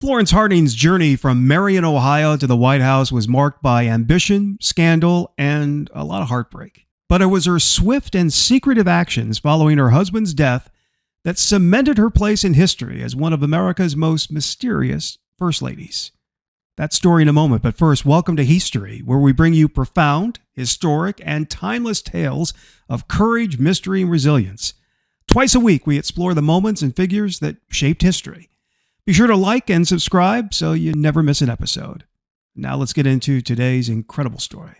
Florence Harding's journey from Marion, Ohio to the White House was marked by ambition, scandal, and a lot of heartbreak. But it was her swift and secretive actions following her husband's death that cemented her place in history as one of America's most mysterious first ladies. That story in a moment, but first, welcome to History, where we bring you profound, historic, and timeless tales of courage, mystery, and resilience. Twice a week, we explore the moments and figures that shaped history. Be sure to like and subscribe so you never miss an episode. Now let's get into today's incredible story.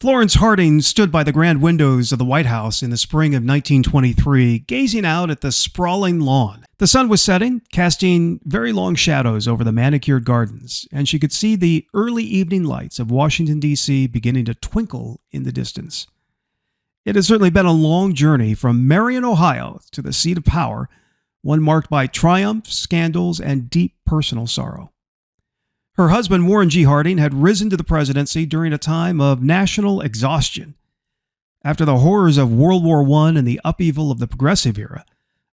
Florence Harding stood by the grand windows of the White House in the spring of 1923, gazing out at the sprawling lawn. The sun was setting, casting very long shadows over the manicured gardens, and she could see the early evening lights of Washington, D.C. beginning to twinkle in the distance. It has certainly been a long journey from Marion, Ohio, to the seat of power, one marked by triumph, scandals, and deep personal sorrow. Her husband, Warren G. Harding, had risen to the presidency during a time of national exhaustion. After the horrors of World War I and the upheaval of the Progressive Era,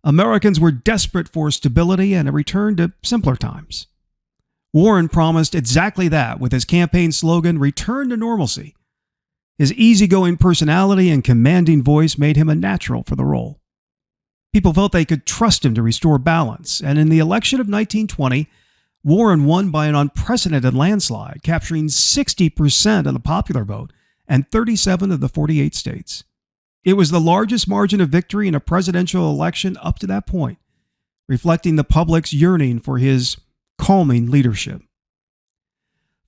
Americans were desperate for stability and a return to simpler times. Warren promised exactly that with his campaign slogan, "Return to Normalcy." His easygoing personality and commanding voice made him a natural for the role. People felt they could trust him to restore balance, and in the election of 1920, Warren won by an unprecedented landslide, capturing 60% of the popular vote and 37 of the 48 states. It was the largest margin of victory in a presidential election up to that point, reflecting the public's yearning for his calming leadership.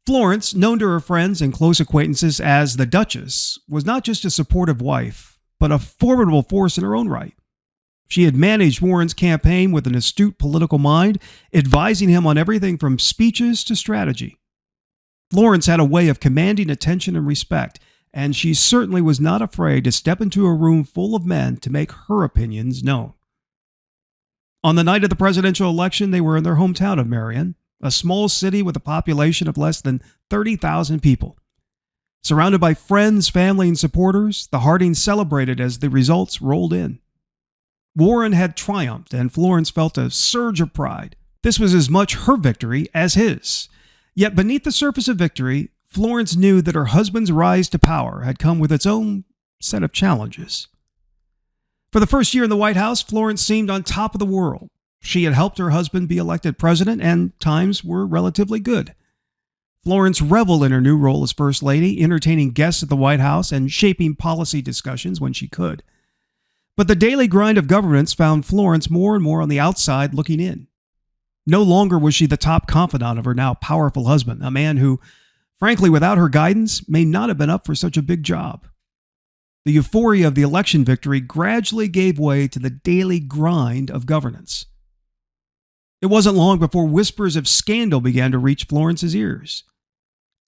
Florence, known to her friends and close acquaintances as the Duchess, was not just a supportive wife, but a formidable force in her own right. She had managed Warren's campaign with an astute political mind, advising him on everything from speeches to strategy. Florence had a way of commanding attention and respect, and she certainly was not afraid to step into a room full of men to make her opinions known. On the night of the presidential election, they were in their hometown of Marion, a small city with a population of less than 30,000 people. Surrounded by friends, family, and supporters, the Hardings celebrated as the results rolled in. Warren had triumphed, and Florence felt a surge of pride. This was as much her victory as his. Yet beneath the surface of victory, Florence knew that her husband's rise to power had come with its own set of challenges. For the first year in the White House, Florence seemed on top of the world. She had helped her husband be elected president, and times were relatively good. Florence reveled in her new role as First Lady, entertaining guests at the White House and shaping policy discussions when she could. But the daily grind of governance found Florence more and more on the outside looking in. No longer was she the top confidant of her now powerful husband, a man who, frankly, without her guidance, may not have been up for such a big job. The euphoria of the election victory gradually gave way to the daily grind of governance. It wasn't long before whispers of scandal began to reach Florence's ears.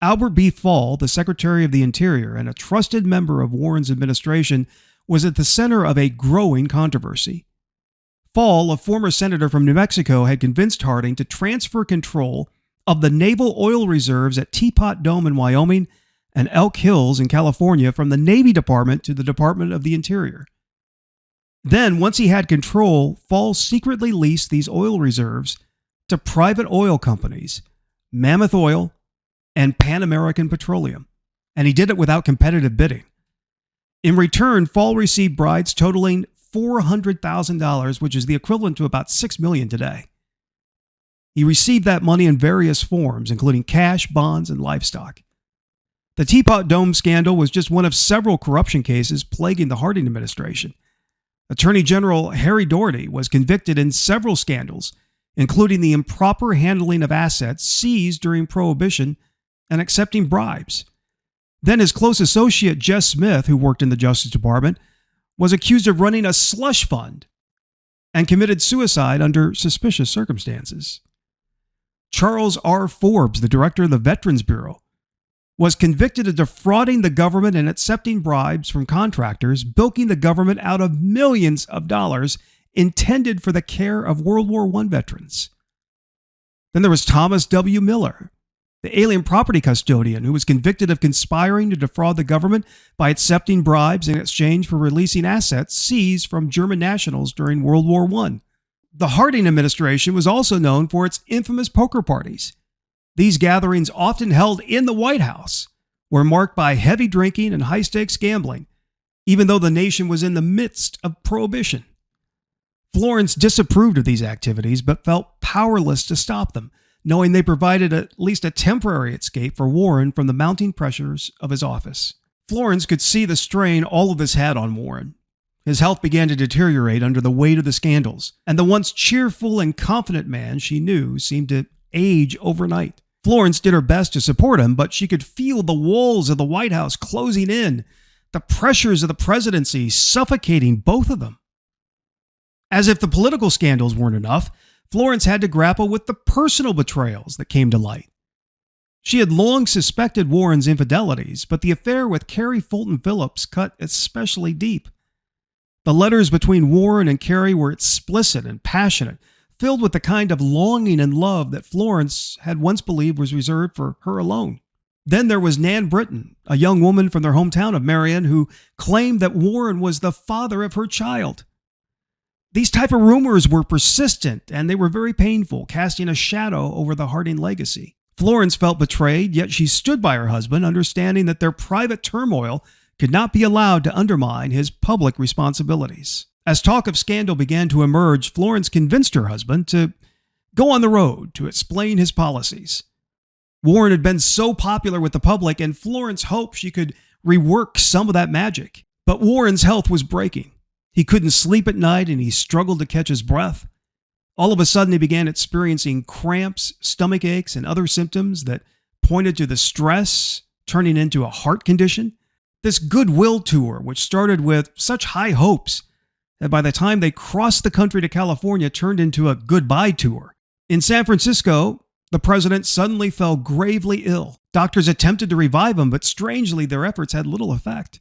Albert B. Fall, the Secretary of the Interior and a trusted member of Warren's administration, was at the center of a growing controversy. Fall, a former senator from New Mexico, had convinced Harding to transfer control of the naval oil reserves at Teapot Dome in Wyoming and Elk Hills in California from the Navy Department to the Department of the Interior. Then, once he had control, Fall secretly leased these oil reserves to private oil companies, Mammoth Oil and Pan American Petroleum, and he did it without competitive bidding. In return, Fall received bribes totaling $400,000, which is the equivalent to about $6 million today. He received that money in various forms, including cash, bonds, and livestock. The Teapot Dome scandal was just one of several corruption cases plaguing the Harding administration. Attorney General Harry Doherty was convicted in several scandals, including the improper handling of assets seized during Prohibition and accepting bribes. Then his close associate, Jess Smith, who worked in the Justice Department, was accused of running a slush fund and committed suicide under suspicious circumstances. Charles R. Forbes, the director of the Veterans Bureau, was convicted of defrauding the government and accepting bribes from contractors, bilking the government out of millions of dollars intended for the care of World War I veterans. Then there was Thomas W. Miller, the alien property custodian who was convicted of conspiring to defraud the government by accepting bribes in exchange for releasing assets seized from German nationals during World War I. The Harding administration was also known for its infamous poker parties. These gatherings, often held in the White House, were marked by heavy drinking and high-stakes gambling, even though the nation was in the midst of prohibition. Florence disapproved of these activities, but felt powerless to stop them, knowing they provided at least a temporary escape for Warren from the mounting pressures of his office. Florence could see the strain all of this had on Warren. His health began to deteriorate under the weight of the scandals, and the once cheerful and confident man she knew seemed to age overnight. Florence did her best to support him, but she could feel the walls of the White House closing in, the pressures of the presidency suffocating both of them. As if the political scandals weren't enough, Florence had to grapple with the personal betrayals that came to light. She had long suspected Warren's infidelities, but the affair with Carrie Fulton Phillips cut especially deep. The letters between Warren and Carrie were explicit and passionate, filled with the kind of longing and love that Florence had once believed was reserved for her alone. Then there was Nan Britton, a young woman from their hometown of Marion who claimed that Warren was the father of her child. These type of rumors were persistent, and they were very painful, casting a shadow over the Harding legacy. Florence felt betrayed, yet she stood by her husband, understanding that their private turmoil could not be allowed to undermine his public responsibilities. As talk of scandal began to emerge, Florence convinced her husband to go on the road to explain his policies. Warren had been so popular with the public, and Florence hoped she could rework some of that magic. But Warren's health was breaking. He couldn't sleep at night, and he struggled to catch his breath. All of a sudden, he began experiencing cramps, stomach aches, and other symptoms that pointed to the stress turning into a heart condition. This goodwill tour, which started with such high hopes that by the time they crossed the country to California, turned into a goodbye tour. In San Francisco, the president suddenly fell gravely ill. Doctors attempted to revive him, but strangely, their efforts had little effect.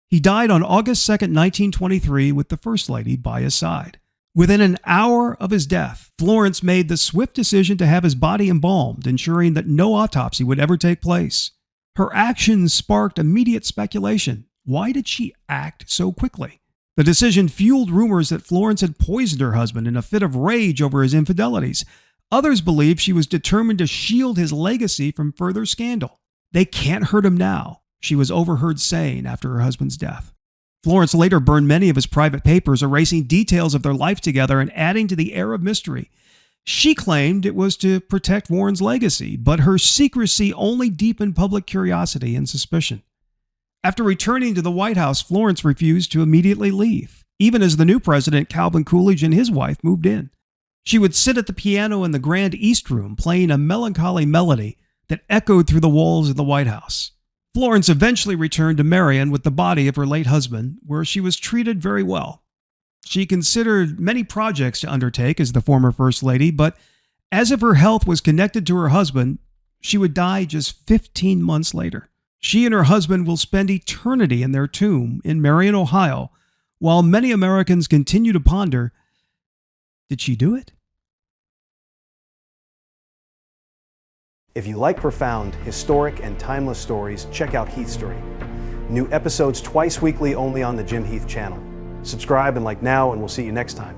He died on August 2, 1923, with the First Lady by his side. Within an hour of his death, Florence made the swift decision to have his body embalmed, ensuring that no autopsy would ever take place. Her actions sparked immediate speculation. Why did she act so quickly? The decision fueled rumors that Florence had poisoned her husband in a fit of rage over his infidelities. Others believed she was determined to shield his legacy from further scandal. "They can't hurt him now," she was overheard saying after her husband's death. Florence later burned many of his private papers, erasing details of their life together and adding to the air of mystery. She claimed it was to protect Warren's legacy, but her secrecy only deepened public curiosity and suspicion. After returning to the White House, Florence refused to immediately leave, even as the new president, Calvin Coolidge, and his wife moved in. She would sit at the piano in the Grand East Room, playing a melancholy melody that echoed through the walls of the White House. Florence eventually returned to Marion with the body of her late husband, where she was treated very well. She considered many projects to undertake as the former First Lady, but as if her health was connected to her husband, she would die just 15 months later. She and her husband will spend eternity in their tomb in Marion, Ohio, while many Americans continue to ponder, did she do it? If you like profound, historic, and timeless stories, check out Heathstory. New episodes twice weekly only on the Jim Heath channel. Subscribe and like now, and we'll see you next time.